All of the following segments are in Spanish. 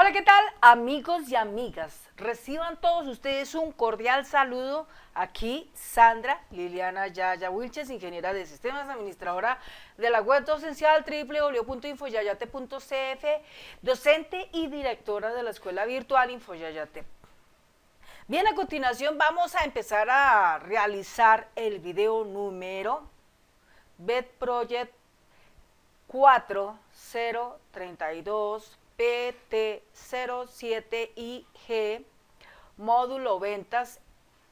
Hola, ¿qué tal, amigos y amigas? Reciban todos ustedes un cordial saludo. Aquí Sandra Liliana Yaya Wilches, ingeniera de sistemas, administradora de la web docencial www.infoyayate.cf, docente y directora de la escuela virtual Infoyayate. Bien, a continuación vamos a empezar a realizar el video número BED Project 4032 PT07IG, módulo ventas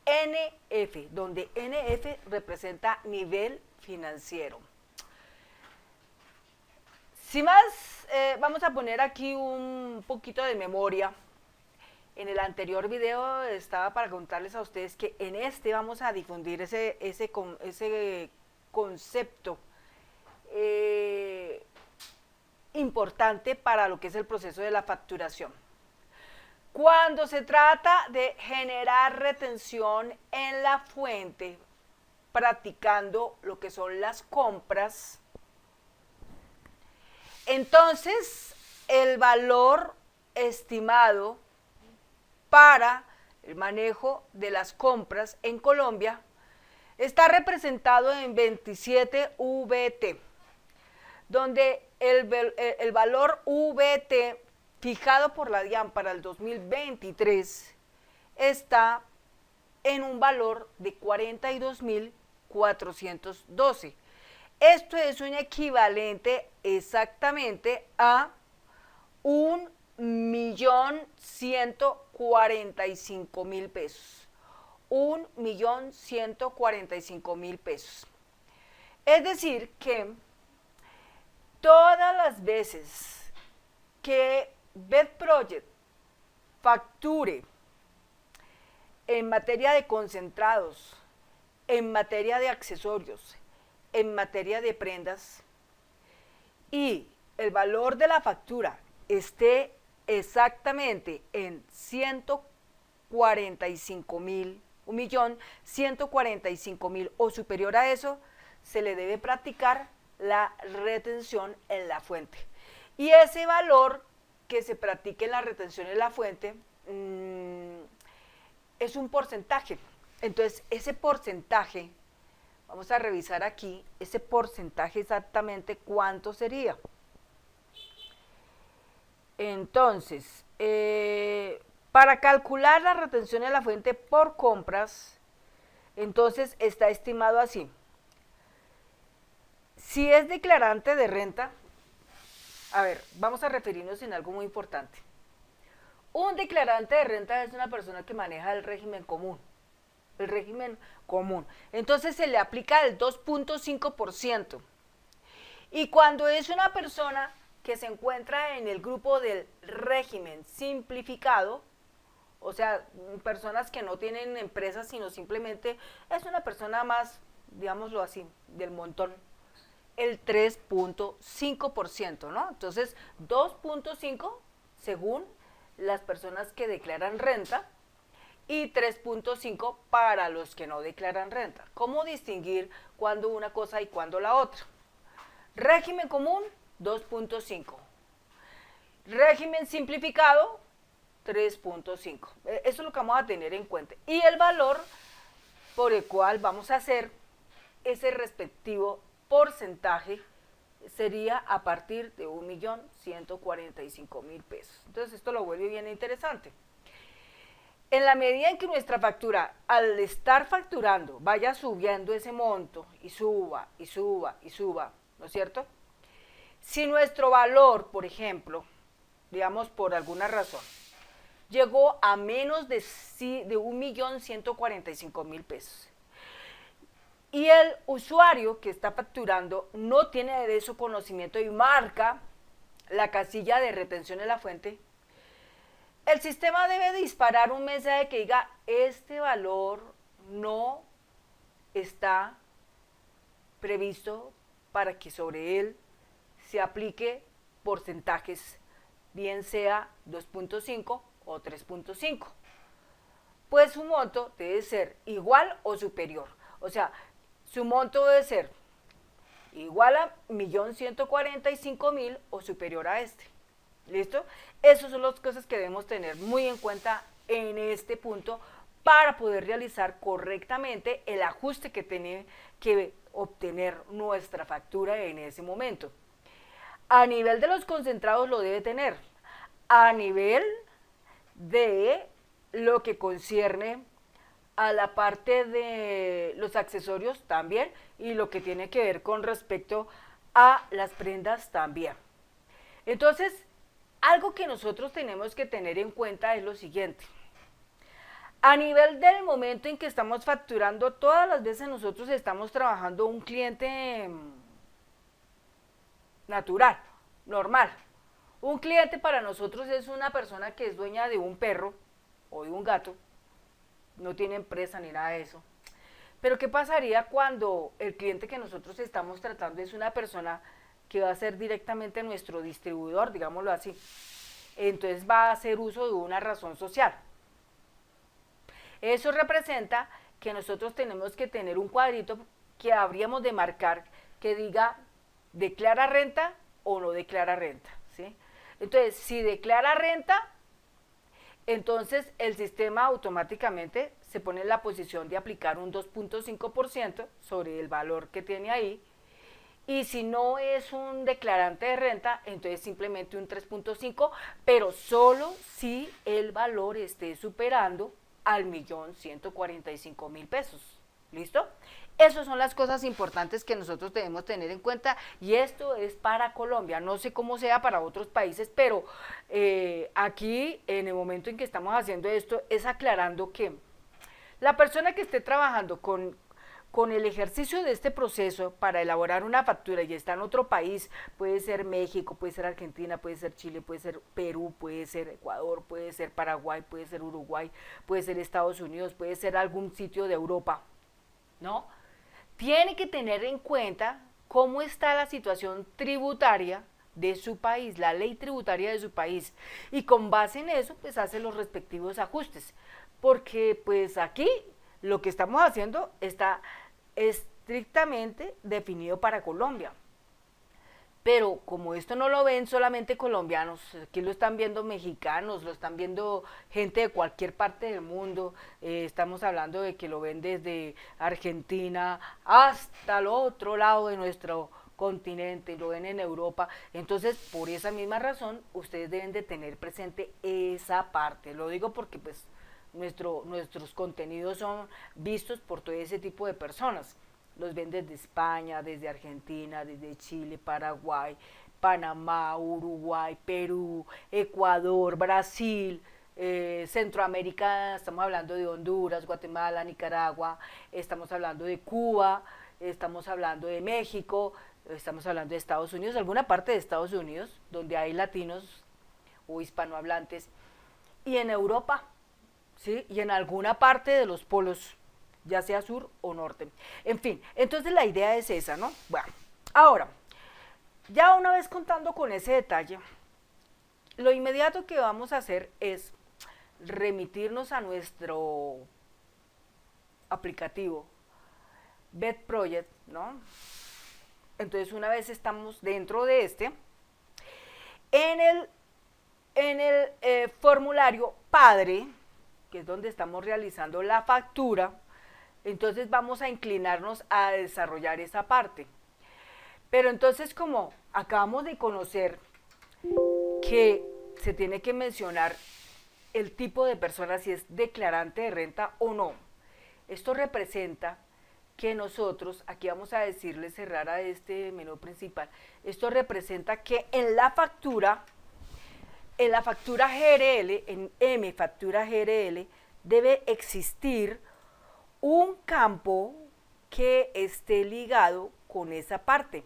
NF, donde NF representa nivel financiero. Sin más, vamos a poner aquí un poquito de memoria. En el anterior video estaba para contarles a ustedes que en este vamos a difundir ese concepto importante para lo que es el proceso de la facturación. Cuando se trata de generar retención en la fuente, practicando lo que son las compras, entonces el valor estimado para el manejo de las compras en Colombia está representado en 27 VT, donde el valor VT fijado por la DIAN para el 2023 está en un valor de 42.412. Esto es un equivalente exactamente a 1.145.000 pesos. 1.145.000 pesos. Es decir que todas las veces que BED Project facture en materia de concentrados, en materia de accesorios, en materia de prendas, y el valor de la factura esté exactamente en 145.000, 1.145.000 o superior a eso, se le debe practicar la retención en la fuente. Y ese valor que se practique en la retención en la fuente es un porcentaje. Entonces, ese porcentaje, vamos a revisar aquí, ese porcentaje exactamente cuánto sería. Entonces, para calcular la retención en la fuente por compras, entonces está estimado así. Si es declarante de renta, a ver, vamos a referirnos en algo muy importante. Un declarante de renta es una persona que maneja el régimen común. El régimen común. Entonces se le aplica el 2.5%. Y cuando es una persona que se encuentra en el grupo del régimen simplificado, o sea, personas que no tienen empresas, sino simplemente es una persona más, digámoslo así, del montón, el 3.5%, ¿no? Entonces, 2.5 según las personas que declaran renta y 3.5 para los que no declaran renta. ¿Cómo distinguir cuándo una cosa y cuándo la otra? Régimen común, 2.5. Régimen simplificado, 3.5. Eso es lo que vamos a tener en cuenta. Y el valor por el cual vamos a hacer ese respectivo porcentaje sería a partir de 1.145.000 pesos. Entonces esto lo vuelve bien interesante. En la medida en que nuestra factura, al estar facturando, vaya subiendo ese monto y suba, y suba, y suba, ¿no es cierto? Si nuestro valor, por ejemplo, digamos por alguna razón, llegó a menos de 1.145.000 pesos, y el usuario que está facturando no tiene de eso conocimiento y marca la casilla de retención en la fuente, el sistema debe disparar un mensaje que diga: este valor no está previsto para que sobre él se aplique porcentajes, bien sea 2.5 o 3.5. Pues su monto debe ser igual o superior. O sea, su monto debe ser igual a 1.145.000 o superior a este. ¿Listo? Esas son las cosas que debemos tener muy en cuenta en este punto para poder realizar correctamente el ajuste que tiene que obtener nuestra factura en ese momento. A nivel de los concentrados lo debe tener. A nivel de lo que concierne a la parte de los accesorios también y lo que tiene que ver con respecto a las prendas también. Entonces, algo que nosotros tenemos que tener en cuenta es lo siguiente. A nivel del momento en que estamos facturando, todas las veces nosotros estamos trabajando un cliente natural, normal. Un cliente para nosotros es una persona que es dueña de un perro o de un gato, no tiene empresa ni nada de eso. Pero ¿qué pasaría cuando el cliente que nosotros estamos tratando es una persona que va a ser directamente nuestro distribuidor, digámoslo así? Entonces va a hacer uso de una razón social. Eso representa que nosotros tenemos que tener un cuadrito que habríamos de marcar que diga declara renta o no declara renta, ¿sí? Entonces, si declara renta, entonces el sistema automáticamente se pone en la posición de aplicar un 2.5% sobre el valor que tiene ahí. Y si no es un declarante de renta, entonces simplemente un 3.5, pero solo si el valor esté superando al 1.145.000 pesos. ¿Listo? Esas son las cosas importantes que nosotros debemos tener en cuenta y esto es para Colombia. No sé cómo sea para otros países, pero aquí en el momento en que estamos haciendo esto es aclarando que la persona que esté trabajando con el ejercicio de este proceso para elaborar una factura y está en otro país, puede ser México, puede ser Argentina, puede ser Chile, puede ser Perú, puede ser Ecuador, puede ser Paraguay, puede ser Uruguay, puede ser Estados Unidos, puede ser algún sitio de Europa, ¿no? Tiene que tener en cuenta cómo está la situación tributaria de su país, la ley tributaria de su país, y con base en eso, pues hace los respectivos ajustes, porque pues aquí lo que estamos haciendo está estrictamente definido para Colombia. Pero como esto no lo ven solamente colombianos, aquí lo están viendo mexicanos, lo están viendo gente de cualquier parte del mundo, estamos hablando de que lo ven desde Argentina hasta el otro lado de nuestro continente, lo ven en Europa, entonces por esa misma razón ustedes deben de tener presente esa parte, lo digo porque pues nuestros contenidos son vistos por todo ese tipo de personas. Los ven desde España, desde Argentina, desde Chile, Paraguay, Panamá, Uruguay, Perú, Ecuador, Brasil, Centroamérica, estamos hablando de Honduras, Guatemala, Nicaragua, estamos hablando de Cuba, estamos hablando de México, estamos hablando de Estados Unidos, alguna parte de Estados Unidos donde hay latinos o hispanohablantes, y en Europa, ¿sí? Y en alguna parte de los polos, ya sea sur o norte. En fin, entonces la idea es esa, ¿no? Bueno, ahora, ya una vez contando con ese detalle, lo inmediato que vamos a hacer es remitirnos a nuestro aplicativo BetProject, ¿no? Entonces una vez estamos dentro de este, en el formulario padre, que es donde estamos realizando la factura, entonces vamos a inclinarnos a desarrollar esa parte. Pero entonces, como acabamos de conocer que se tiene que mencionar el tipo de persona, si es declarante de renta o no, esto representa que nosotros, aquí vamos a decirle cerrar a este menú principal, esto representa que en la factura GRL, en M factura GRL, debe existir un campo que esté ligado con esa parte,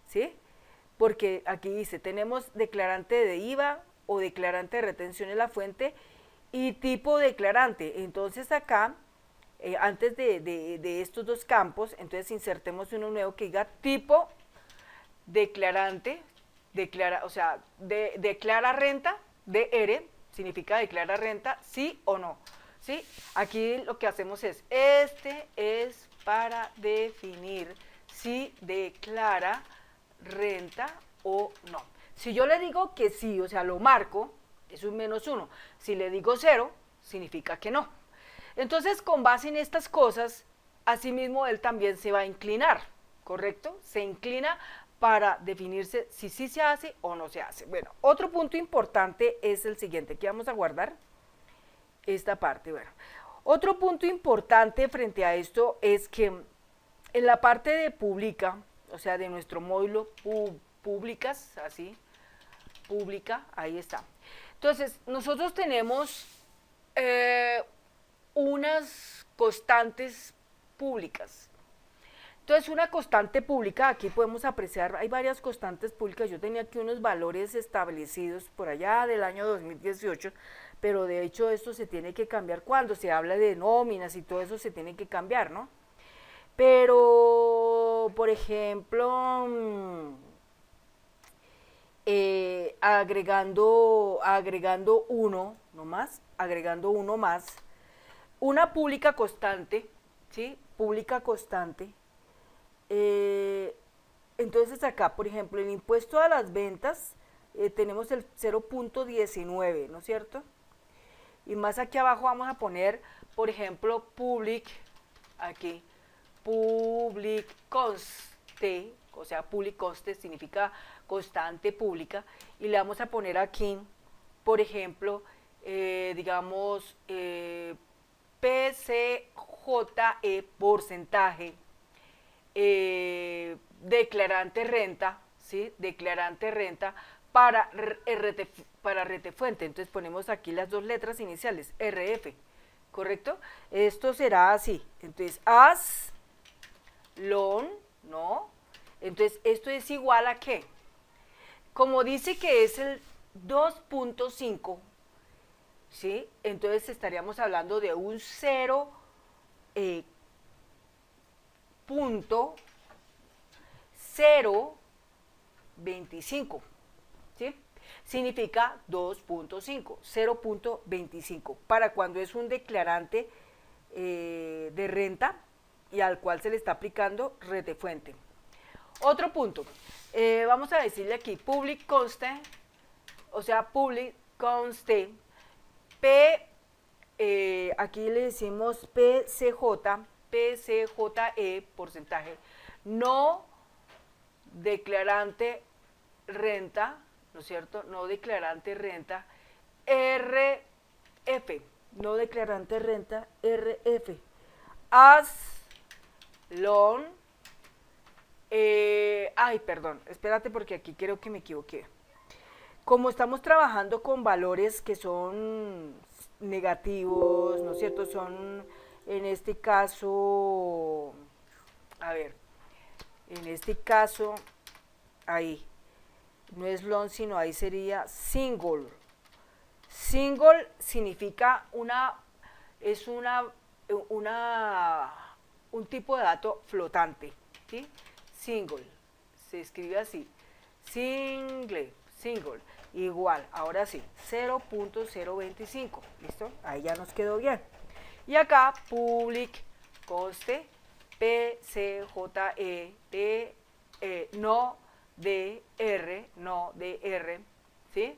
¿sí? Porque aquí dice, tenemos declarante de IVA o declarante de retención en la fuente y tipo declarante. Entonces acá, antes de estos dos campos, entonces insertemos uno nuevo que diga tipo declarante, o sea, declara renta, DR, significa declara renta, sí o no. ¿Sí? Aquí lo que hacemos es, este es para definir si declara renta o no. Si yo le digo que sí, o sea, lo marco, es un -1. Si le digo 0, significa que no. Entonces, con base en estas cosas, asimismo él también se va a inclinar, ¿correcto? Se inclina para definirse si sí se hace o no se hace. Bueno, otro punto importante es el siguiente, que vamos a guardar esta parte. Bueno, otro punto importante frente a esto es que en la parte de pública, o sea, de nuestro módulo públicas, así, pública, ahí está. Entonces, nosotros tenemos unas constantes públicas. Entonces, una constante pública, aquí podemos apreciar, hay varias constantes públicas, yo tenía aquí unos valores establecidos por allá del año 2018, pero de hecho esto se tiene que cambiar cuando se habla de nóminas y todo eso se tiene que cambiar, ¿no? Pero, por ejemplo, agregando uno más, una pública constante, ¿sí? Pública constante. Entonces acá, por ejemplo, el impuesto a las ventas, tenemos el 0.19, ¿no es cierto? Y más aquí abajo vamos a poner, por ejemplo, aquí, public conste, o sea, public conste significa constante pública, y le vamos a poner aquí, por ejemplo, digamos, PCJE porcentaje, declarante renta, ¿sí? Declarante renta para RT fuente. Entonces ponemos aquí las dos letras iniciales, RF, ¿correcto? Esto será así. Entonces, as, lon, ¿no? Entonces, esto es igual a ¿qué? Como dice que es el 2.5, ¿sí? Entonces estaríamos hablando de un 0.025, ¿sí? Significa 2.5, 0.25, para cuando es un declarante de renta y al cual se le está aplicando RT-fuente. Otro punto, vamos a decirle aquí, public conste, o sea, public conste, aquí le decimos PCJE, porcentaje, no declarante renta, ¿no es cierto? No declarante renta, RF, no declarante renta, RF, as, loan, perdón, espérate porque aquí creo que me equivoqué. Como estamos trabajando con valores que son negativos, ¿no es cierto? Son, en este caso, a ver, en este caso, ahí, no es long, sino ahí sería single. Single significa un tipo de dato flotante, ¿sí? Single, se escribe así, single, igual, ahora sí, 0.025, ¿listo? Ahí ya nos quedó bien. Y acá, public conste, PCJE, no DR, ¿sí?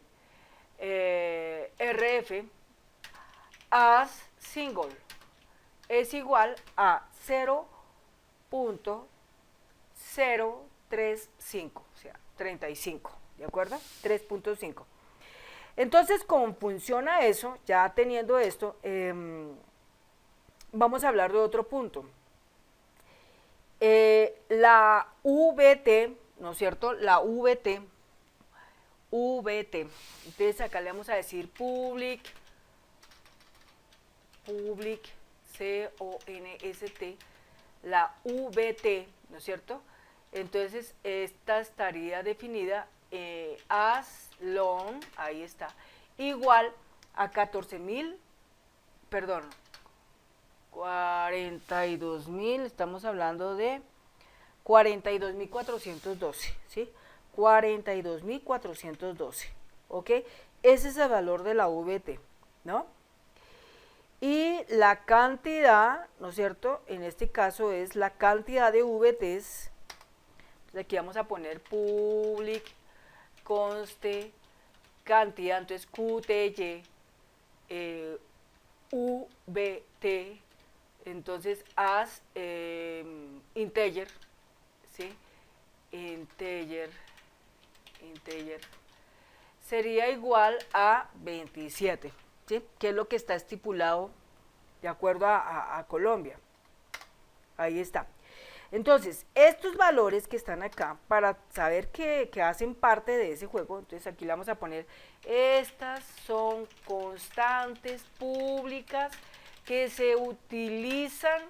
RF, as single, es igual a 0.035, o sea, 35, ¿de acuerdo? 3.5. Entonces, ¿cómo funciona eso? Ya teniendo esto, vamos a hablar de otro punto. La VT, ¿no es cierto? La VT. Entonces acá le vamos a decir public, CONST, la VT, ¿no es cierto? Entonces esta estaría definida as long, ahí está, igual a 42.000, estamos hablando de 42.412, ¿sí? 42.412, ¿ok? Ese es el valor de la VT, ¿no? Y la cantidad, ¿no es cierto? En este caso es la cantidad de VTs. Entonces aquí vamos a poner public conste cantidad, entonces QTY, VT, entonces haz integer, ¿sí? Integer sería igual a 27, ¿sí? Que es lo que está estipulado de acuerdo a Colombia. Ahí está. Entonces, estos valores que están acá, para saber que hacen parte de ese juego, entonces aquí le vamos a poner, estas son constantes públicas que se utilizan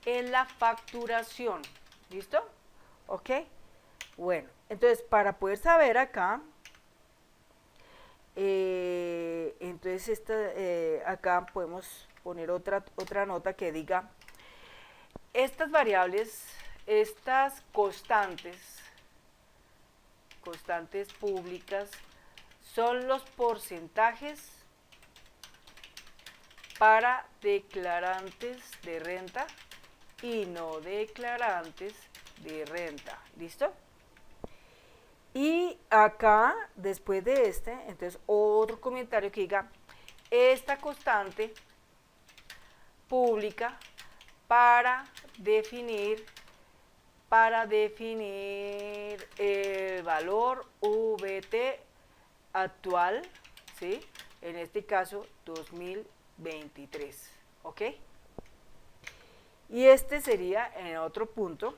en la facturación. ¿Listo? ¿Ok? Bueno, entonces para poder saber acá, entonces acá podemos poner otra nota que diga, estas variables, estas constantes públicas, son los porcentajes para declarantes de renta y no declarantes de renta. ¿Listo? Y acá, después de entonces otro comentario que diga, esta constante pública para definir el valor VT actual, ¿sí? En este caso 2023, ¿ok? Y este sería en otro punto,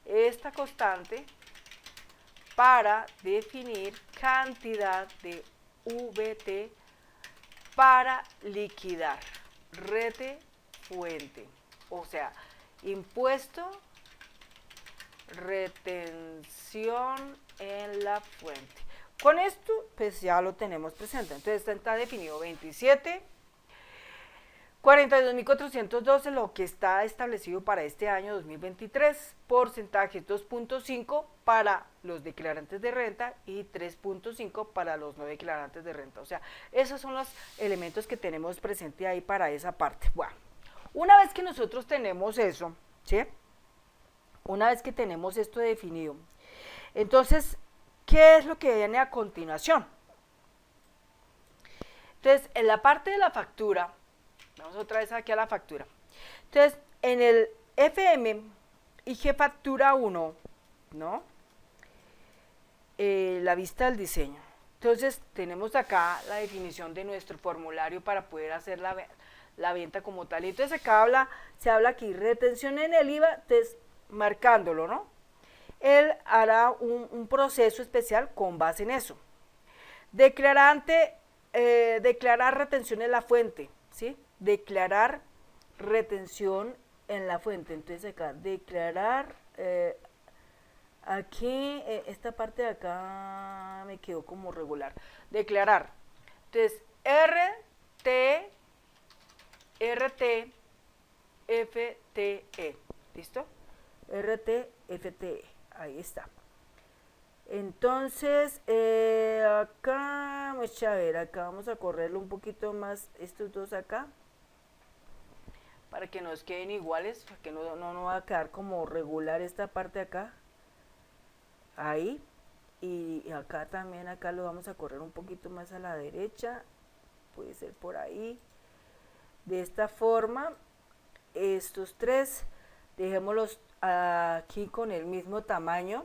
esta constante para definir cantidad de VT para liquidar rete fuente, o sea, impuesto, retención en la fuente. Con esto, pues ya lo tenemos presente. Entonces está definido 27, 42.412, lo que está establecido para este año 2023, porcentaje 2.5 para los declarantes de renta y 3.5 para los no declarantes de renta. O sea, esos son los elementos que tenemos presente ahí para esa parte. Bueno, una vez que nosotros tenemos eso, ¿sí? Una vez que tenemos esto definido, entonces, ¿qué es lo que viene a continuación? Entonces, en la parte de la factura, vamos otra vez aquí a la factura. Entonces, en el FM IG Factura 1, ¿no? La vista del diseño. Entonces, tenemos acá la definición de nuestro formulario para poder hacer la venta como tal. Y entonces acá se habla aquí, retención en el IVA, entonces, marcándolo, ¿no? Él hará un proceso especial con base en eso. Declarar retención en la fuente, ¿sí? Declarar retención en la fuente. Entonces acá, declarar, aquí, esta parte de acá me quedó como regular. Declarar. Entonces, RTFTE. ¿Listo? RTFTE. Ahí está. Entonces, acá, vamos a ver, acá vamos a correrlo un poquito más, estos dos acá, para que nos queden iguales, para que no va a quedar como regular esta parte acá. Ahí. Y acá también, acá lo vamos a correr un poquito más a la derecha, puede ser por ahí. De esta forma, estos tres, dejémoslos aquí con el mismo tamaño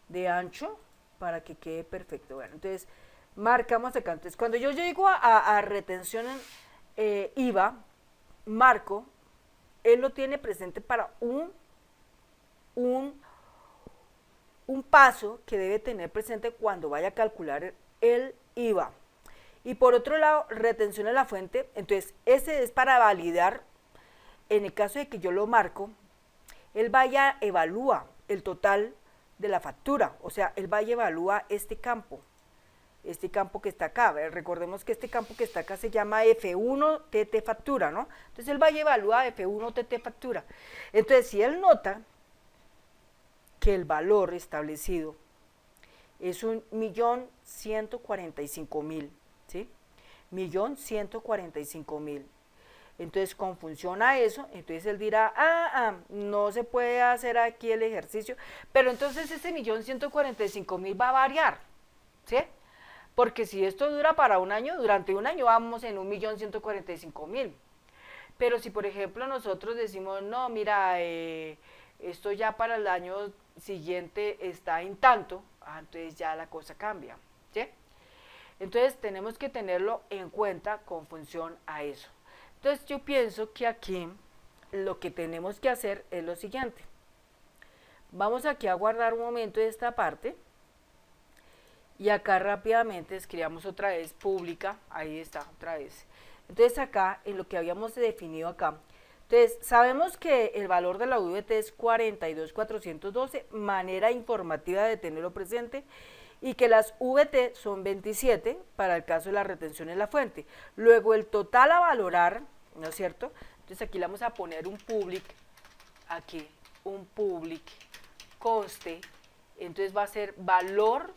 de ancho para que quede perfecto. Bueno, entonces marcamos acá. Entonces, cuando yo llego a retención IVA, marco, él lo tiene presente para un paso que debe tener presente cuando vaya a calcular el IVA. Y por otro lado, retención en la fuente, entonces ese es para validar, en el caso de que yo lo marco, él vaya, evalúa el total de la factura, o sea, él vaya, evalúa este campo que está acá. Recordemos que este campo que está acá se llama F1 TT factura, ¿no? Entonces él vaya, evalúa F1 TT factura. Entonces, si él nota que el valor establecido es 1.145.000, ¿sí? 1.145.000. Entonces, con función a eso, entonces él dirá, no se puede hacer aquí el ejercicio, pero entonces ese 1.145.000 va a variar, ¿sí? Porque si esto dura para un año, durante un año vamos en 1.145.000. Pero si, por ejemplo, nosotros decimos, no, mira, esto ya para el año siguiente está en tanto, entonces ya la cosa cambia, ¿sí? Entonces tenemos que tenerlo en cuenta con función a eso. Entonces yo pienso que aquí lo que tenemos que hacer es lo siguiente. Vamos aquí a guardar un momento esta parte y acá rápidamente escribamos otra vez pública, ahí está otra vez. Entonces acá en lo que habíamos definido acá, entonces sabemos que el valor de la VT es 42.412, manera informativa de tenerlo presente, y que las VT son 27 para el caso de la retención en la fuente. Luego el total a valorar, ¿no es cierto? Entonces aquí le vamos a poner un public, aquí, un public conste, entonces va a ser valor,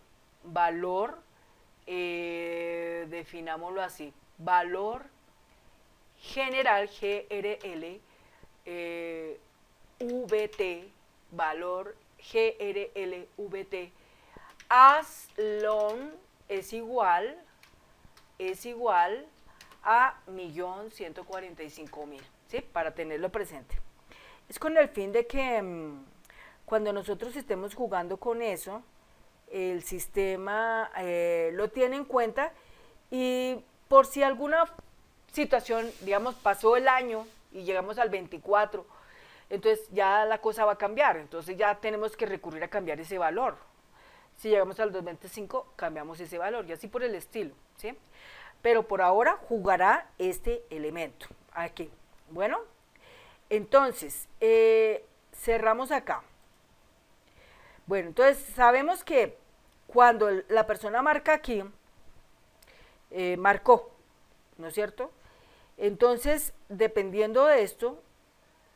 definámoslo así, valor general, GRL, VT, valor GRL, VT, as long es igual a 1.145.000, ¿sí? Para tenerlo presente. Es con el fin de que cuando nosotros estemos jugando con eso, el sistema lo tiene en cuenta, y por si alguna situación, digamos, pasó el año y llegamos al 24, entonces ya la cosa va a cambiar, entonces ya tenemos que recurrir a cambiar ese valor. Si llegamos al 225, cambiamos ese valor, y así por el estilo, ¿sí? Pero por ahora jugará este elemento aquí. Bueno, entonces cerramos acá. Bueno, entonces sabemos que cuando la persona marca aquí, marcó, ¿no es cierto? Entonces, dependiendo de esto,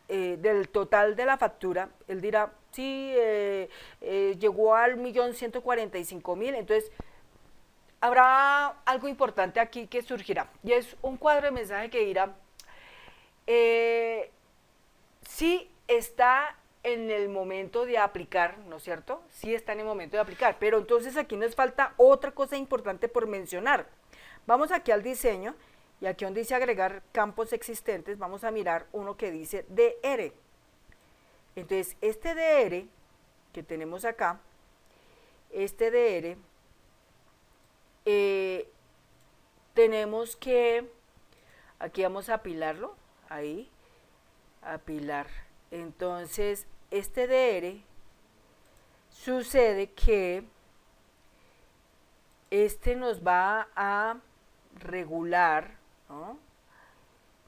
del total de la factura, él dirá, sí, llegó al 1.145.000, entonces habrá algo importante aquí que surgirá, y es un cuadro de mensaje que dirá, sí está en el momento de aplicar, ¿no es cierto? Sí está en el momento de aplicar, pero entonces aquí nos falta otra cosa importante por mencionar. Vamos aquí al diseño, y aquí donde dice agregar campos existentes, vamos a mirar uno que dice DR. Entonces, este DR que tenemos acá, este DR, tenemos que, aquí vamos a apilarlo, ahí, apilar. Entonces, este DR, sucede que este nos va a regular, ¿no?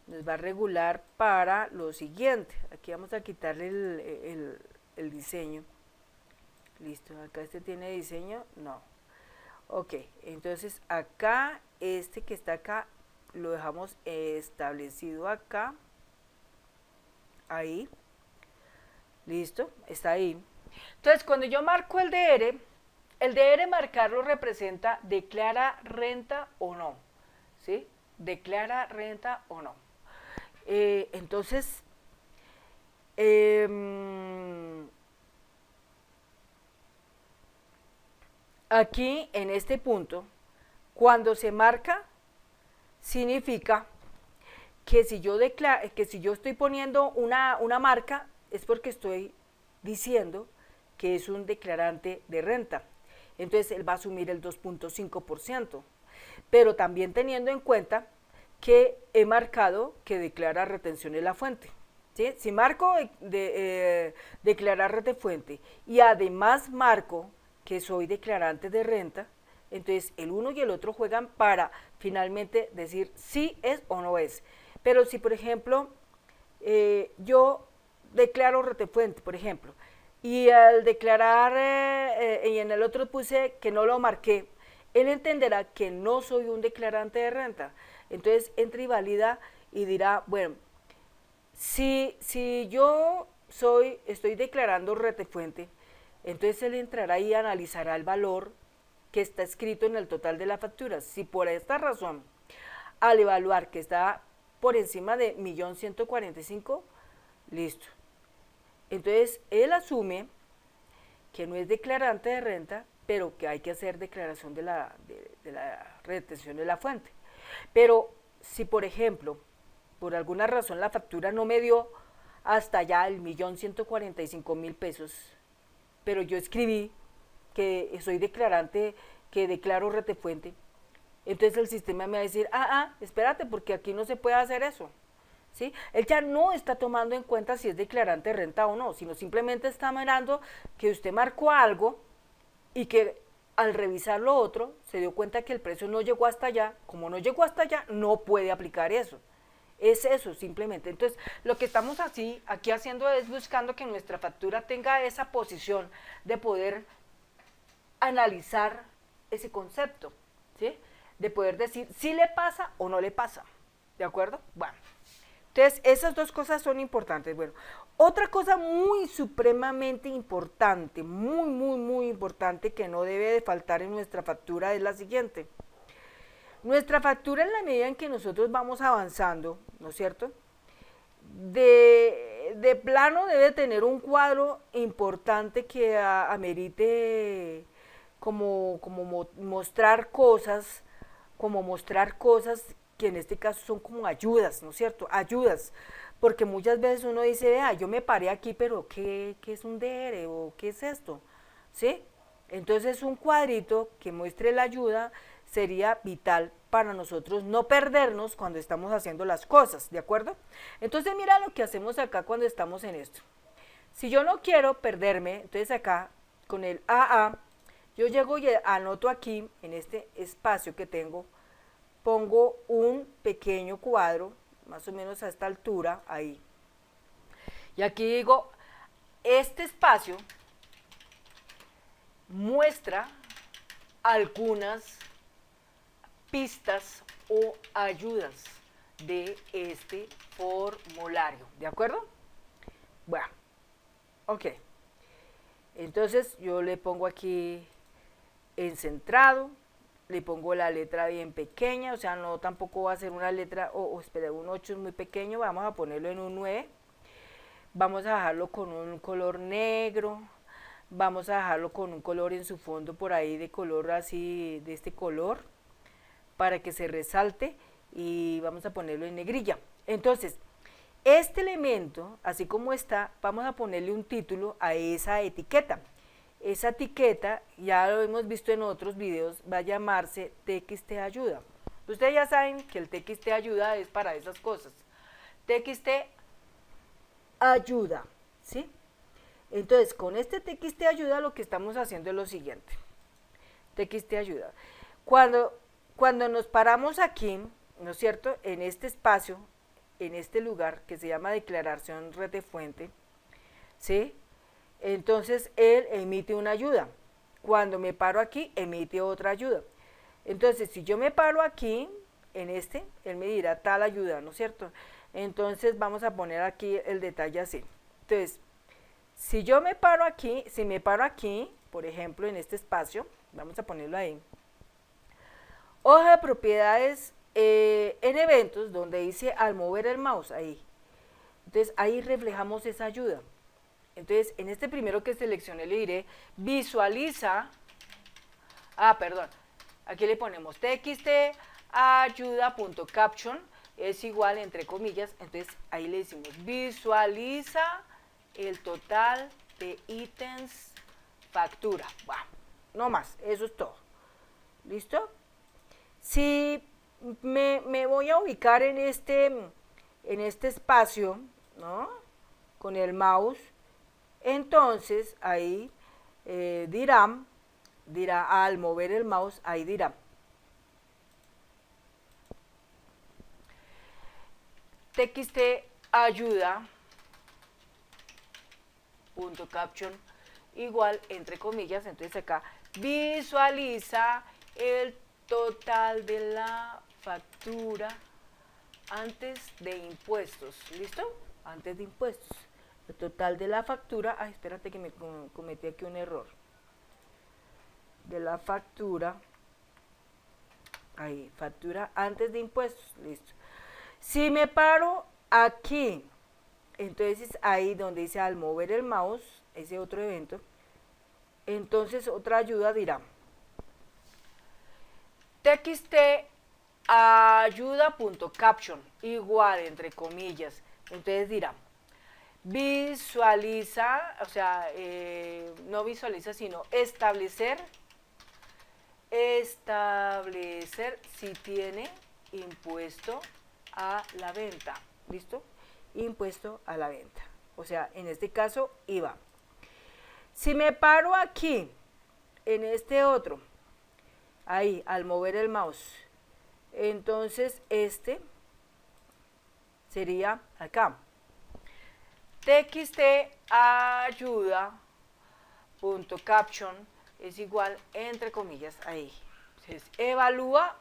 Nos va a regular para lo siguiente. Aquí vamos a quitarle el diseño. Listo, acá este tiene diseño, no. Ok, entonces acá, este que está acá, lo dejamos establecido acá. Ahí. Listo, está ahí. Entonces, cuando yo marco el DR marcarlo representa declara renta o no, ¿sí? Declara renta o no. Entonces, aquí en este punto, cuando se marca, significa que si yo estoy poniendo una marca, es porque estoy diciendo que es un declarante de renta. Entonces él va a asumir el 2.5%, pero también teniendo en cuenta que he marcado que declara retención en la fuente, ¿sí? Si marco declarar red de fuente y además marco que soy declarante de renta, entonces el uno y el otro juegan para finalmente decir si es o no es. Pero si, por ejemplo, yo declaro red de fuente, por ejemplo, y al declarar y en el otro puse que no lo marqué, él entenderá que no soy un declarante de renta. Entonces entra y valida y dirá, bueno, si yo estoy declarando red de fuente, entonces él entrará y analizará el valor que está escrito en el total de la factura. Si por esta razón, al evaluar que está por encima de 1.145.000, listo. Entonces, él asume que no es declarante de renta, pero que hay que hacer declaración de la retención de la fuente. Pero si, por ejemplo, por alguna razón la factura no me dio hasta allá el 1.145.000 pesos, pero yo escribí que soy declarante, que declaro retefuente, entonces el sistema me va a decir, espérate, porque aquí no se puede hacer eso. ¿Sí? Él ya no está tomando en cuenta si es declarante de renta o no, sino simplemente está mirando que usted marcó algo y que al revisar lo otro se dio cuenta que el precio no llegó hasta allá. Como no llegó hasta allá, no puede aplicar eso. Es eso simplemente. Entonces, lo que estamos aquí haciendo es buscando que nuestra factura tenga esa posición de poder analizar ese concepto, ¿sí? De poder decir si le pasa o no le pasa. ¿De acuerdo? Bueno. Entonces, esas dos cosas son importantes. Bueno, otra cosa muy supremamente importante, muy importante que no debe de faltar en nuestra factura es la siguiente. Nuestra factura, en la medida en que nosotros vamos avanzando, ¿no es cierto?, de plano debe tener un cuadro importante que amerite como mostrar cosas que en este caso son como ayudas, ¿no es cierto? Ayudas, porque muchas veces uno dice, vea, yo me paré aquí, pero ¿qué es un DR o qué es esto? ¿Sí? Entonces un cuadrito que muestre la ayuda sería vital para nosotros no perdernos cuando estamos haciendo las cosas, ¿de acuerdo? Entonces mira lo que hacemos acá cuando estamos en esto. Si yo no quiero perderme, entonces acá con el AA, yo llego y anoto aquí, en este espacio que tengo, pongo un pequeño cuadro, más o menos a esta altura, ahí. Y aquí digo, este espacio muestra algunas pistas o ayudas de este formulario, ¿de acuerdo? Bueno, ok. Entonces yo le pongo aquí en centrado, le pongo la letra bien pequeña, o sea, no tampoco va a ser una letra, espera, un 8 es muy pequeño, vamos a ponerlo en un 9, vamos a dejarlo con un color negro, vamos a dejarlo con un color en su fondo por ahí de color así, de este color, para que se resalte, y vamos a ponerlo en negrilla. Entonces, este elemento, así como está, vamos a ponerle un título a esa etiqueta. Esa etiqueta, ya lo hemos visto en otros videos, va a llamarse TXT Ayuda. Ustedes ya saben que el TXT Ayuda es para esas cosas. TXT Ayuda, ¿sí? Entonces, con este TXT Ayuda lo que estamos haciendo es lo siguiente. TXT Ayuda. Cuando nos paramos aquí, ¿no es cierto?, en este espacio, en este lugar que se llama declaración red de fuente, ¿sí?, entonces él emite una ayuda. Cuando me paro aquí, emite otra ayuda. Entonces, si yo me paro aquí, en este, él me dirá tal ayuda, ¿no es cierto? Entonces vamos a poner aquí el detalle así. Entonces, si yo me paro aquí, por ejemplo, en este espacio, vamos a ponerlo ahí, hoja de propiedades en eventos, donde dice al mover el mouse, ahí. Entonces, ahí reflejamos esa ayuda. Entonces, en este primero que seleccioné le diré, visualiza, aquí le ponemos txt ayuda.caption, es igual, entre comillas, entonces ahí le decimos, visualiza el total de ítems factura. Bueno, no más, eso es todo. ¿Listo? Si me voy a ubicar en este espacio, ¿no?, con el mouse, entonces ahí dirá al mover el mouse, ahí dirá txt ayuda.caption igual, entre comillas, entonces acá visualiza el total de la factura antes de impuestos. ¿Listo? Antes de impuestos. El total de la factura, espérate que me cometí aquí un error, de la factura, ahí, factura antes de impuestos, listo. Si me paro aquí, entonces ahí donde dice al mover el mouse, ese otro evento, entonces otra ayuda dirá, txt ayuda.caption, igual entre comillas, entonces dirá, visualiza, o sea, no visualiza, sino establecer si tiene impuesto a la venta, ¿listo? Impuesto a la venta, o sea, en este caso IVA. Si me paro aquí, en este otro, ahí, al mover el mouse, entonces este sería acá, txt ayuda.caption es igual, entre comillas, ahí. Entonces, evaluar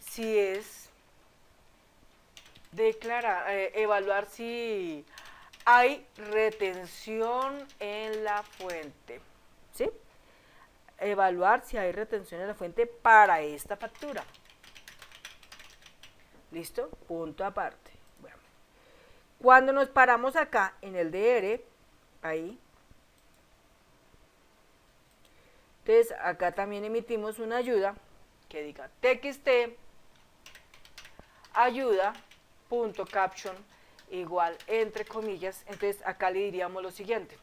si es evaluar si hay retención en la fuente, ¿sí? Evaluar si hay retención en la fuente para esta factura. ¿Listo? Punto aparte. Bueno. Cuando nos paramos acá en el DR, ahí, entonces acá también emitimos una ayuda que diga txt ayuda.caption igual entre comillas, entonces acá le diríamos lo siguiente,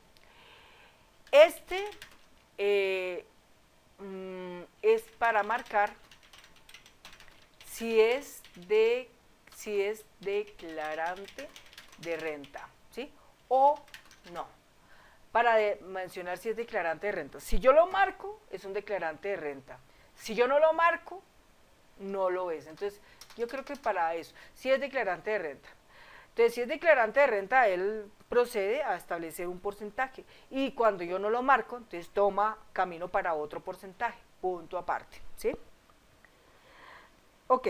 es para marcar si es declarante de renta, ¿sí? O no, para mencionar si es declarante de renta. Si yo lo marco, es un declarante de renta. Si yo no lo marco, no lo es. Entonces, yo creo que para eso, si es declarante de renta. Entonces, si es declarante de renta, él procede a establecer un porcentaje. Y cuando yo no lo marco, entonces toma camino para otro porcentaje, punto aparte, ¿sí? Ok.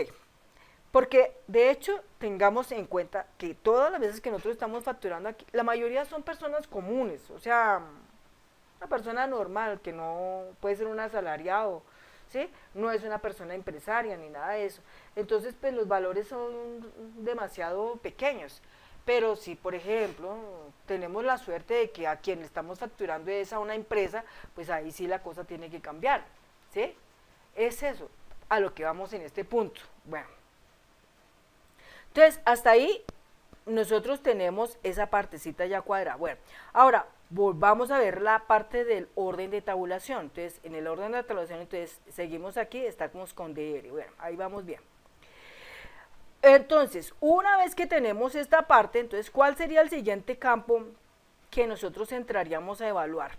Porque, de hecho, tengamos en cuenta que todas las veces que nosotros estamos facturando aquí, la mayoría son personas comunes, o sea, una persona normal, que no puede ser un asalariado, ¿sí? No es una persona empresaria ni nada de eso. Entonces, pues los valores son demasiado pequeños. Pero si, por ejemplo, tenemos la suerte de que a quien le estamos facturando es a una empresa, pues ahí sí la cosa tiene que cambiar, ¿sí? Es eso, a lo que vamos en este punto. Bueno. Entonces, hasta ahí nosotros tenemos esa partecita ya cuadrada. Bueno, ahora volvamos a ver la parte del orden de tabulación. Entonces, en el orden de tabulación, entonces seguimos aquí, estamos con DR. Bueno, ahí vamos bien. Entonces, una vez que tenemos esta parte, entonces, ¿cuál sería el siguiente campo que nosotros entraríamos a evaluar?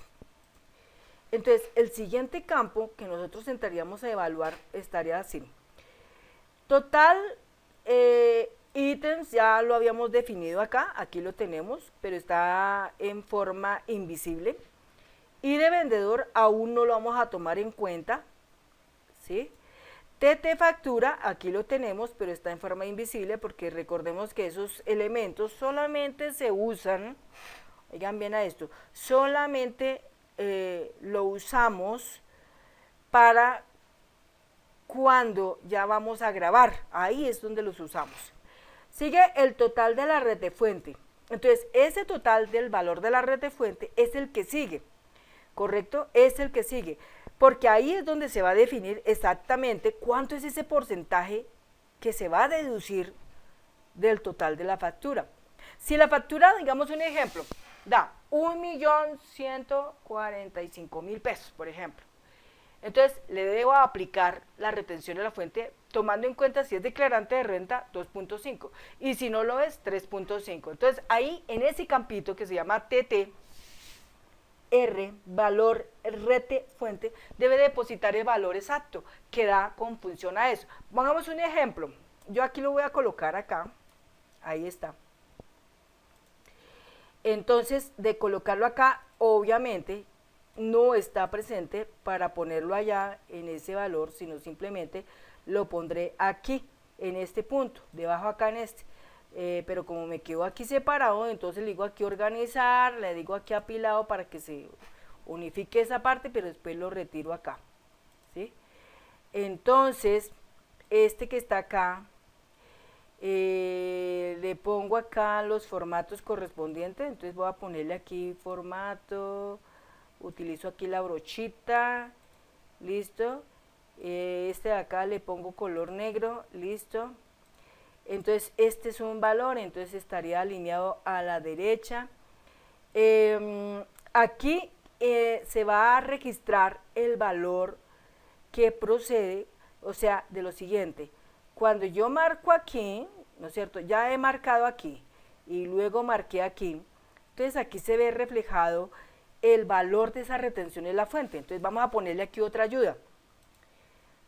Entonces, el siguiente campo que nosotros entraríamos a evaluar estaría así. Total, ítems ya lo habíamos definido acá, aquí lo tenemos, pero está en forma invisible. Y de vendedor aún no lo vamos a tomar en cuenta, ¿sí? TT factura, aquí lo tenemos, pero está en forma invisible porque recordemos que esos elementos solamente se usan, oigan bien a esto, solamente lo usamos para cuando ya vamos a grabar, ahí es donde los usamos. Sigue el total de la red de fuente. Entonces, ese total del valor de la red de fuente es el que sigue, ¿correcto? Es el que sigue, porque ahí es donde se va a definir exactamente cuánto es ese porcentaje que se va a deducir del total de la factura. Si la factura, digamos un ejemplo, da 1.145.000 pesos, por ejemplo, entonces le debo aplicar la retención de la fuente tomando en cuenta si es declarante de renta 2.5 y si no lo es 3.5. Entonces ahí en ese campito que se llama TT, R, valor rete fuente, debe depositar el valor exacto que da con función a eso. Pongamos un ejemplo, yo aquí lo voy a colocar acá, ahí está. Entonces de colocarlo acá, obviamente no está presente para ponerlo allá en ese valor, sino simplemente lo pondré aquí, en este punto, debajo acá en este. Pero como me quedo aquí separado, entonces le digo aquí organizar, le digo aquí apilado para que se unifique esa parte, pero después lo retiro acá, ¿sí? Entonces, este que está acá, Le pongo acá los formatos correspondientes, entonces voy a ponerle aquí formato, utilizo aquí la brochita, listo, este de acá le pongo color negro, listo, entonces este es un valor, entonces estaría alineado a la derecha. Aquí se va a registrar el valor que procede, o sea, de lo siguiente. Cuando yo marco aquí, ¿no es cierto? Ya he marcado aquí y luego marqué aquí. Entonces aquí se ve reflejado el valor de esa retención en la fuente. Entonces vamos a ponerle aquí otra ayuda.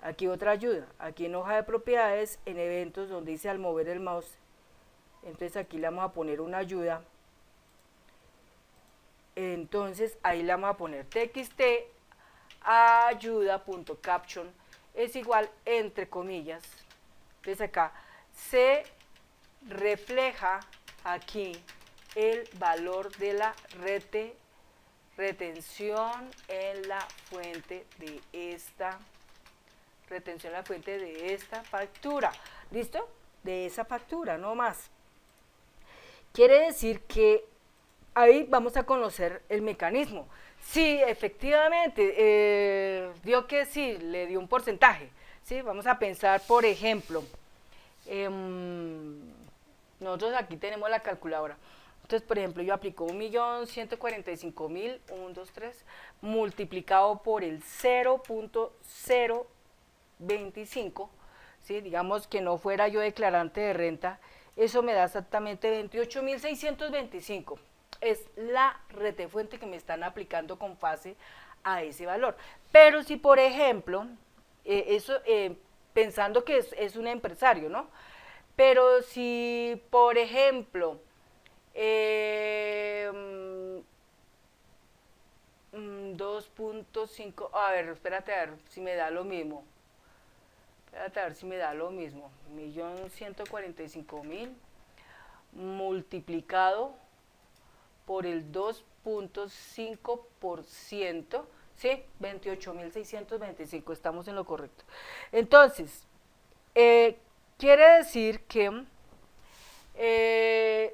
Aquí otra ayuda. Aquí en hoja de propiedades, en eventos donde dice al mover el mouse. Entonces aquí le vamos a poner una ayuda. Entonces ahí le vamos a poner txt ayuda.caption es igual entre comillas. Entonces acá se refleja aquí el valor de la retención en la fuente de esta factura. ¿Listo? De esa factura, no más. Quiere decir que ahí vamos a conocer el mecanismo. Sí, efectivamente, dio que sí, le dio un porcentaje. ¿Sí? Vamos a pensar, por ejemplo, nosotros aquí tenemos la calculadora. Entonces, por ejemplo, yo aplico 1.145.000, 1, 2, 3, multiplicado por el 0.025, ¿sí? Digamos que no fuera yo declarante de renta, eso me da exactamente 28.625. Es la retefuente que me están aplicando con base a ese valor. Pero si, por ejemplo, pensando que es un empresario, ¿no? Pero si, por ejemplo, 2.5, a ver, espérate a ver si me da lo mismo. Espérate a ver si me da lo mismo. 1.145.000 multiplicado por el 2.5%, ¿sí? 28.625, estamos en lo correcto. Entonces, quiere decir que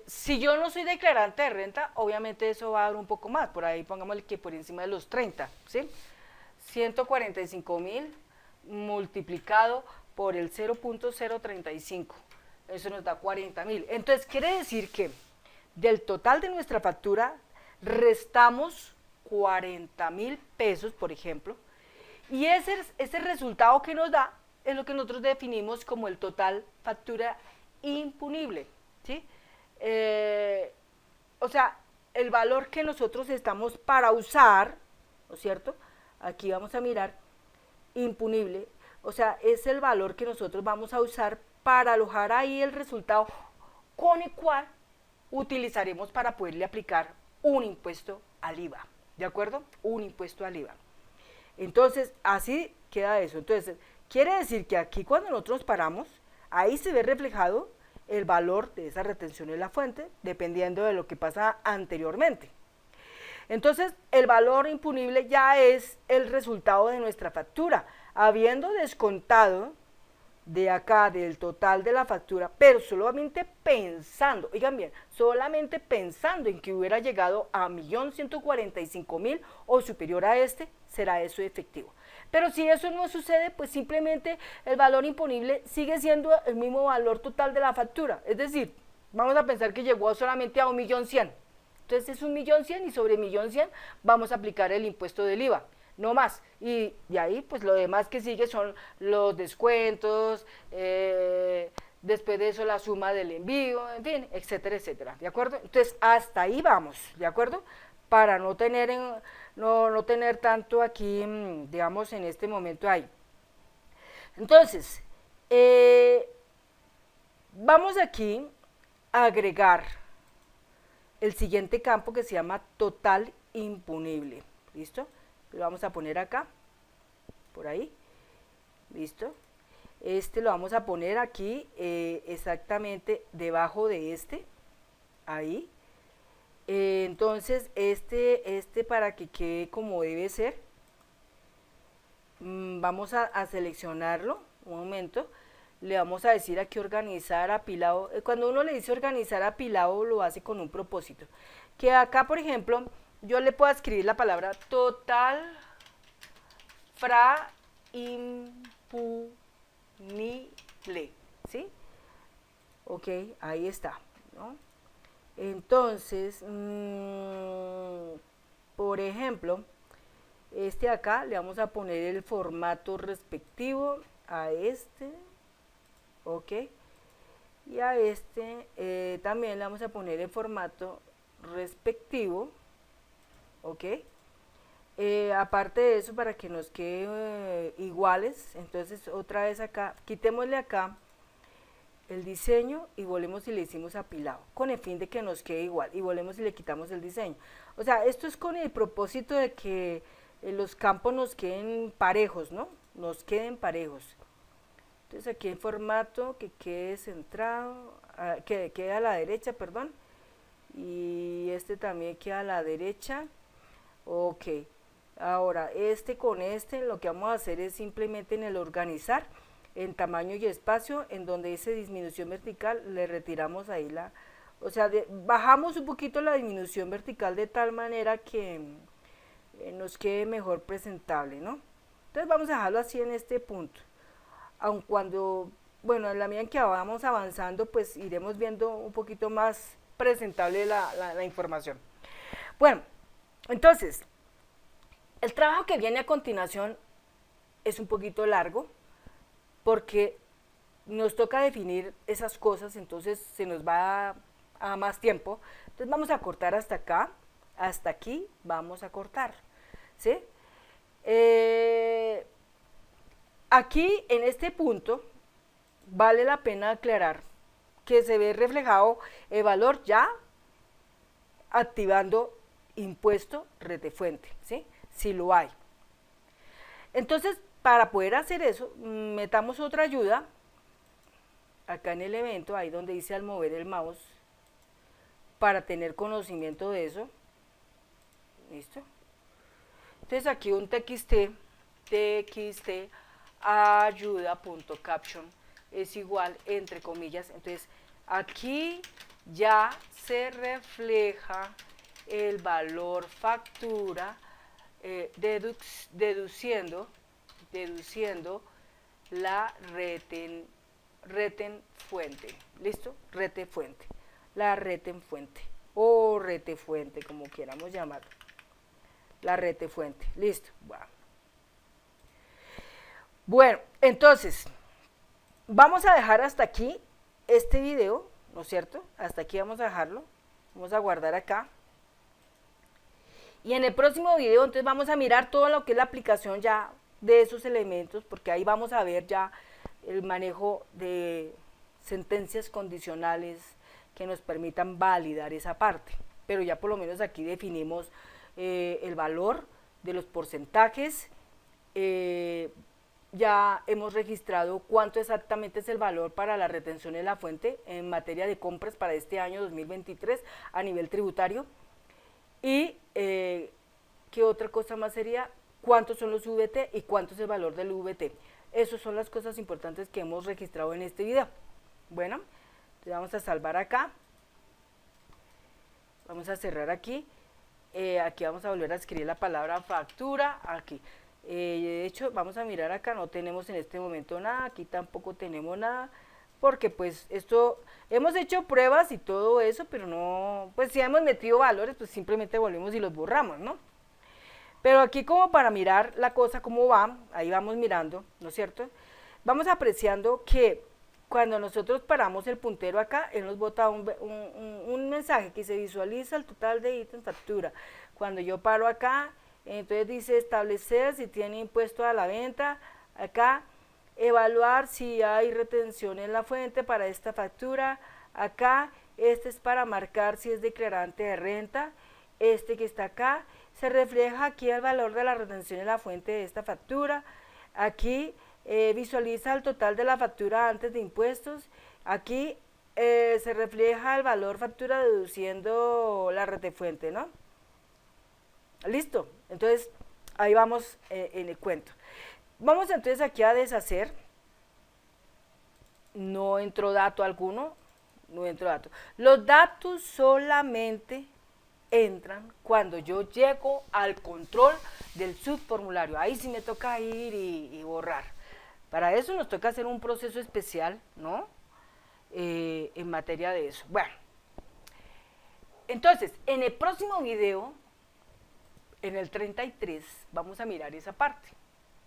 si yo no soy declarante de renta, obviamente eso va a dar un poco más, por ahí pongámosle que por encima de los 30, ¿sí? 145.000 multiplicado por el 0.035, eso nos da 40.000. Entonces quiere decir que del total de nuestra factura restamos 40.000 pesos, por ejemplo, y ese resultado que nos da es lo que nosotros definimos como el total factura impunible, ¿sí? O sea, el valor que nosotros estamos para usar, ¿no es cierto? Aquí vamos a mirar, impunible, o sea, es el valor que nosotros vamos a usar para alojar ahí el resultado con el cual utilizaremos para poderle aplicar un impuesto al IVA, ¿de acuerdo? Un impuesto al IVA. Entonces, así queda eso. Entonces, quiere decir que aquí cuando nosotros paramos, ahí se ve reflejado el valor de esa retención en la fuente, dependiendo de lo que pasa anteriormente. Entonces, el valor impunible ya es el resultado de nuestra factura, habiendo descontado de acá, del total de la factura, pero solamente pensando, oigan bien, solamente pensando en que hubiera llegado a 1.145.000 o superior a este, será eso efectivo. Pero si eso no sucede, pues simplemente el valor imponible sigue siendo el mismo valor total de la factura. Es decir, vamos a pensar que llegó solamente a 1.100.000. Entonces es 1.100.000 y sobre 1.100.000 vamos a aplicar el impuesto del IVA. No más, y de ahí pues lo demás que sigue son los descuentos, después de eso la suma del envío, en fin, etcétera, etcétera, ¿de acuerdo? Entonces hasta ahí vamos, ¿de acuerdo? Para no tener, no tener tanto aquí, digamos, en este momento ahí. Entonces, vamos aquí a agregar el siguiente campo que se llama total impunible, ¿listo? Lo vamos a poner acá, por ahí, listo. Este lo vamos a poner aquí exactamente debajo de este, ahí. Entonces este para que quede como debe ser, vamos a seleccionarlo, un momento, le vamos a decir aquí organizar apilado. Cuando uno le dice organizar apilado, lo hace con un propósito. Que acá, por ejemplo, yo le puedo escribir la palabra total fra impunible, ¿sí? Ok, ahí está, ¿no? Entonces, por ejemplo, este acá le vamos a poner el formato respectivo a este, ok, y a este también le vamos a poner el formato respectivo, ok. Aparte de eso, para que nos quede iguales, entonces otra vez acá, quitémosle acá el diseño y volvemos y le hicimos apilado, con el fin de que nos quede igual, y volvemos y le quitamos el diseño. O sea, esto es con el propósito de que los campos nos queden parejos, ¿no? Nos queden parejos. Entonces aquí el formato que quede centrado, que quede a la derecha, perdón, y este también queda a la derecha, ok. Ahora, con lo que vamos a hacer es simplemente en el organizar, en tamaño y espacio, en donde dice disminución vertical, le retiramos ahí o sea, bajamos un poquito la disminución vertical de tal manera que nos quede mejor presentable, ¿no? Entonces vamos a dejarlo así en este punto. Aun cuando, bueno, en la medida en que vamos avanzando, pues iremos viendo un poquito más presentable la información. Bueno, entonces, el trabajo que viene a continuación es un poquito largo, porque nos toca definir esas cosas, entonces se nos va a más tiempo. Entonces vamos a cortar hasta acá, hasta aquí vamos a cortar, ¿sí? Aquí en este punto vale la pena aclarar que se ve reflejado el valor ya activando impuesto red de fuente, ¿sí? Si lo hay. Entonces, para poder hacer eso, metamos otra ayuda acá en el evento, ahí donde dice al mover el mouse, para tener conocimiento de eso. ¿Listo? Entonces aquí un txt ayuda.caption es igual, entre comillas. Entonces aquí ya se refleja el valor factura deduciendo la reten fuente. ¿Listo? Rete fuente. La reten fuente. O rete fuente, como quieramos llamarlo. La rete fuente. Listo. Bueno, entonces, vamos a dejar hasta aquí este video, ¿no es cierto? Hasta aquí vamos a dejarlo. Vamos a guardar acá. Y en el próximo video, entonces, vamos a mirar todo lo que es la aplicación ya de esos elementos, porque ahí vamos a ver ya el manejo de sentencias condicionales que nos permitan validar esa parte. Pero ya por lo menos aquí definimos el valor de los porcentajes, ya hemos registrado cuánto exactamente es el valor para la retención de la fuente en materia de compras para este año 2023 a nivel tributario. Y ¿qué otra cosa más sería? ¿Cuántos son los VT y cuánto es el valor del VT? Esas son las cosas importantes que hemos registrado en este video. Bueno, entonces vamos a salvar acá. Vamos a cerrar aquí. Aquí vamos a volver a escribir la palabra factura. Aquí. De hecho, vamos a mirar acá. No tenemos en este momento nada. Aquí tampoco tenemos nada. Porque pues esto, hemos hecho pruebas y todo eso, pero no, pues si hemos metido valores, pues simplemente volvemos y los borramos, ¿no? Pero aquí como para mirar la cosa cómo va, ahí vamos mirando, ¿no es cierto? Vamos apreciando que cuando nosotros paramos el puntero acá, él nos bota un mensaje que se visualiza el total de ítems factura. Cuando yo paro acá, entonces dice establecer si tiene impuesto a la venta, acá evaluar si hay retención en la fuente para esta factura, acá este es para marcar si es declarante de renta, este que está acá, se refleja aquí el valor de la retención en la fuente de esta factura, aquí visualiza el total de la factura antes de impuestos, aquí se refleja el valor factura deduciendo la retefuente, ¿no? Listo, entonces ahí vamos en el cuento. Vamos entonces aquí a deshacer. no entró dato alguno, no entró dato. Los datos solamente entran cuando yo llego al control del subformulario. Ahí sí me toca ir y borrar. Para eso nos toca hacer un proceso especial, ¿no? En materia de eso. Bueno, entonces, en el próximo video, en el 33, vamos a mirar esa parte.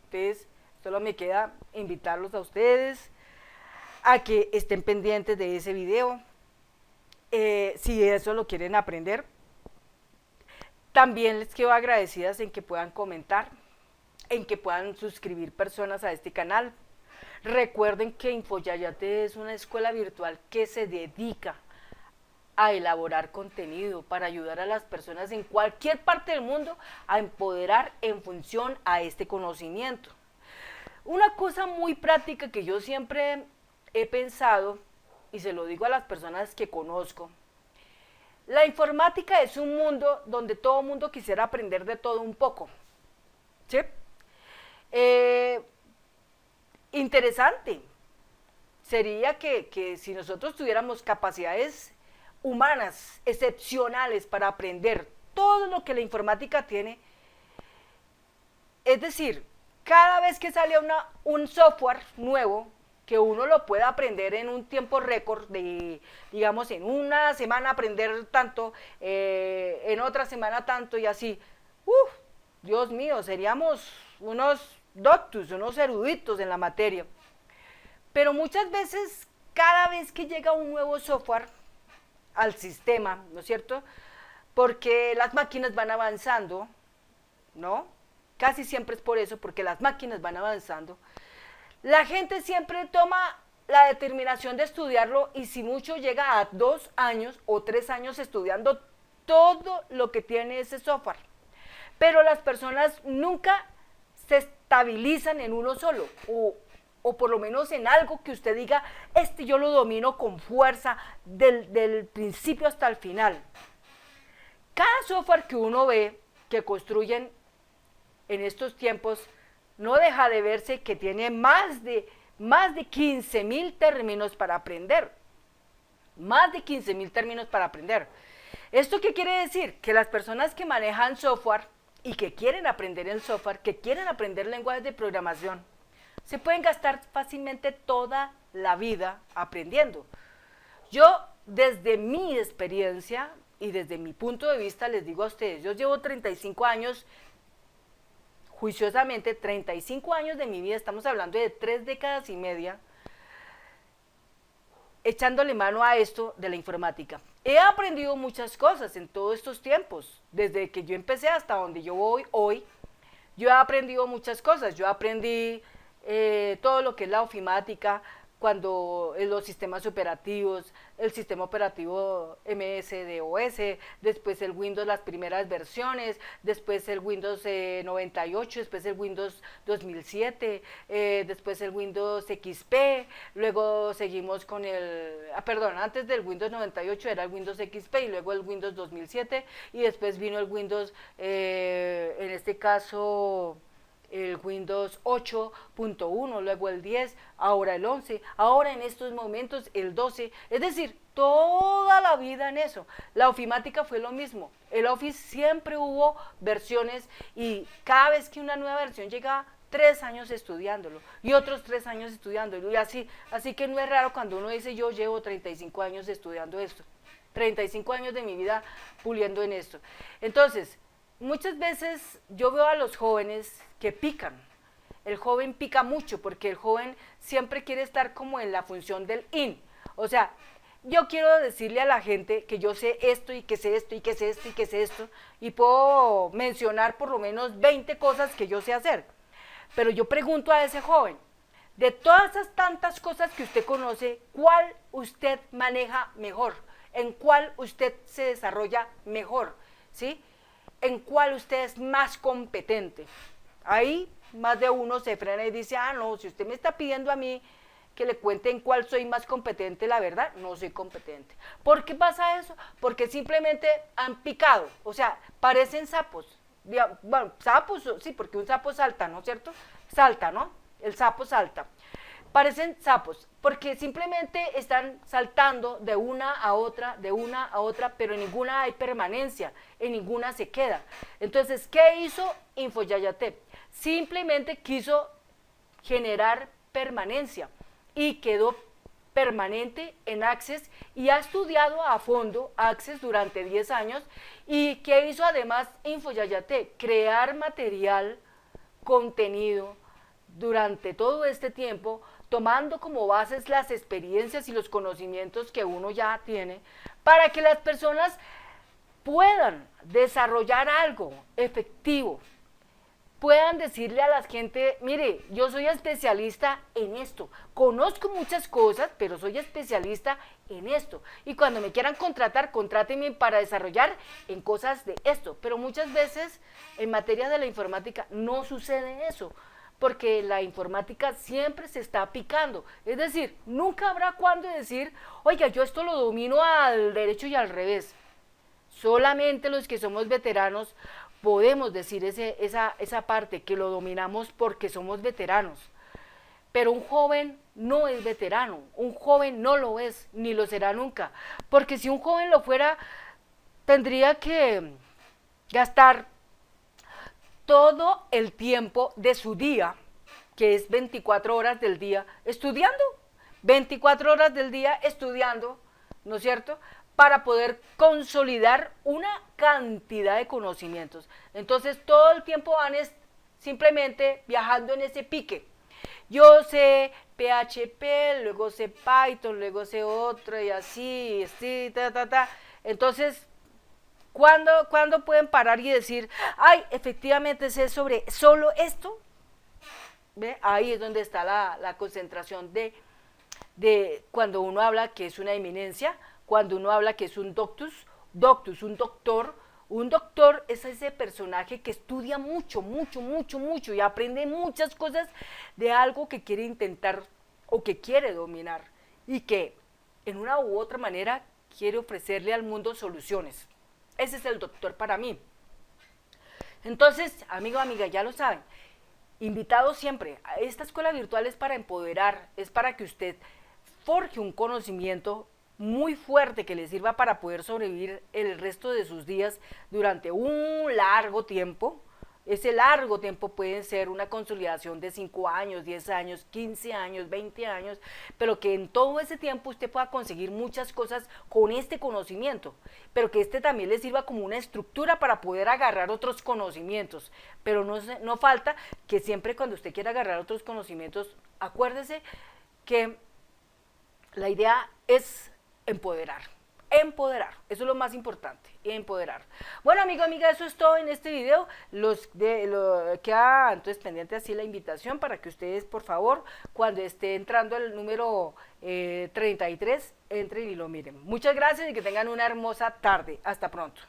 Entonces, solo me queda invitarlos a ustedes a que estén pendientes de ese video. Si eso lo quieren aprender, también les quedo agradecidas en que puedan comentar, en que puedan suscribir personas a este canal. Recuerden que InfoYayate es una escuela virtual que se dedica a elaborar contenido para ayudar a las personas en cualquier parte del mundo a empoderar en función a este conocimiento. Una cosa muy práctica que yo siempre he pensado, y se lo digo a las personas que conozco, la informática es un mundo donde todo mundo quisiera aprender de todo un poco, ¿sí? Interesante sería que si nosotros tuviéramos capacidades humanas excepcionales para aprender todo lo que la informática tiene, es decir, cada vez que sale un software nuevo, que uno lo pueda aprender en un tiempo récord, de, digamos, en una semana aprender tanto, en otra semana tanto y así, Dios mío, seríamos unos doctus, unos eruditos en la materia. Pero muchas veces, cada vez que llega un nuevo software al sistema, ¿no es cierto? Porque las máquinas van avanzando, ¿no? Casi siempre es por eso, porque las máquinas van avanzando. La gente siempre toma la determinación de estudiarlo y si mucho llega a 2 años o 3 años estudiando todo lo que tiene ese software. Pero las personas nunca se estabilizan en uno solo o por lo menos en algo que usted diga, yo lo domino con fuerza del principio hasta el final. Cada software que uno ve que construyen en estos tiempos no deja de verse que tiene más de 15.000 términos para aprender. Más de 15.000 términos para aprender. ¿Esto qué quiere decir? Que las personas que manejan software y que quieren aprender el software, que quieren aprender lenguajes de programación, se pueden gastar fácilmente toda la vida aprendiendo. Yo, desde mi experiencia y desde mi punto de vista, les digo a ustedes, yo llevo 35 años, juiciosamente 35 años de mi vida, estamos hablando de 3 décadas y media, echándole mano a esto de la informática. He aprendido muchas cosas en todos estos tiempos, desde que yo empecé hasta donde yo voy hoy, yo he aprendido muchas cosas. Yo aprendí todo lo que es la ofimática, cuando los sistemas operativos, el sistema operativo MS-DOS, después el Windows, las primeras versiones, después el Windows 98, después el Windows 2007, después el Windows XP, luego seguimos con antes del Windows 98 era el Windows XP y luego el Windows 2007 y después vino el Windows, en este caso, el Windows 8.1, luego el 10, ahora el 11, ahora en estos momentos el 12, es decir, toda la vida en eso. La ofimática fue lo mismo, el Office siempre hubo versiones y cada vez que una nueva versión llegaba, 3 años estudiándolo y otros 3 años estudiándolo y así que no es raro cuando uno dice yo llevo 35 años estudiando esto, 35 años de mi vida puliendo en esto. Entonces, muchas veces yo veo a los jóvenes que pican. El joven pica mucho porque el joven siempre quiere estar como en la función del in. O sea, yo quiero decirle a la gente que yo sé esto y que sé esto y que sé esto y que sé esto y puedo mencionar por lo menos 20 cosas que yo sé hacer. Pero yo pregunto a ese joven, de todas esas tantas cosas que usted conoce, ¿cuál usted maneja mejor? ¿En cuál usted se desarrolla mejor? ¿Sí? ¿En cuál usted es más competente? Ahí más de uno se frena y dice, no, si usted me está pidiendo a mí que le cuente en cuál soy más competente, la verdad, no soy competente. ¿Por qué pasa eso? Porque simplemente han picado, o sea, parecen sapos. Bueno, sapos, sí, porque un sapo salta, ¿no es cierto? Salta, ¿no? El sapo salta. parecen sapos, porque simplemente están saltando de una a otra, pero en ninguna hay permanencia, en ninguna se queda. Entonces, ¿qué hizo Infoyayatep? Simplemente quiso generar permanencia y quedó permanente en Access y ha estudiado a fondo Access durante 10 años. ¿Y qué hizo además Infoyayatep? Crear material, contenido durante todo este tiempo, tomando como bases las experiencias y los conocimientos que uno ya tiene, para que las personas puedan desarrollar algo efectivo, puedan decirle a la gente, mire, yo soy especialista en esto, conozco muchas cosas, pero soy especialista en esto, y cuando me quieran contratar, contrátenme para desarrollar en cosas de esto. Pero muchas veces en materia de la informática no sucede eso, porque la informática siempre se está picando, es decir, nunca habrá cuándo decir, oiga, yo esto lo domino al derecho y al revés. Solamente los que somos veteranos podemos decir esa parte, que lo dominamos porque somos veteranos. Pero un joven no es veterano, un joven no lo es, ni lo será nunca, porque si un joven lo fuera, tendría que gastar todo el tiempo de su día, que es 24 horas del día, estudiando, 24 horas del día estudiando, ¿no es cierto?, para poder consolidar una cantidad de conocimientos. Entonces todo el tiempo van simplemente viajando en ese pique. Yo sé PHP, luego sé Python, luego sé otro y así, Entonces, ¿cuándo pueden parar y decir, ay, efectivamente sé sobre solo esto? ¿Ve? Ahí es donde está la concentración de cuando uno habla que es una eminencia, cuando uno habla que es un doctus, un doctor es ese personaje que estudia mucho y aprende muchas cosas de algo que quiere intentar o que quiere dominar y que en una u otra manera quiere ofrecerle al mundo soluciones. Ese es el doctor para mí. Entonces, amigo, amiga, ya lo saben, invitados siempre. Esta escuela virtual es para empoderar, es para que usted forje un conocimiento muy fuerte que le sirva para poder sobrevivir el resto de sus días durante un largo tiempo. Ese largo tiempo puede ser una consolidación de 5 años, 10 años, 15 años, 20 años, pero que en todo ese tiempo usted pueda conseguir muchas cosas con este conocimiento, pero que este también le sirva como una estructura para poder agarrar otros conocimientos. Pero no falta que siempre cuando usted quiera agarrar otros conocimientos, acuérdese que la idea es empoderar, eso es lo más importante, empoderar. Bueno, amigo, amiga, eso es todo en este video. Queda entonces pendiente así la invitación para que ustedes, por favor, cuando esté entrando el número 33, entren y lo miren. Muchas gracias y que tengan una hermosa tarde. Hasta pronto.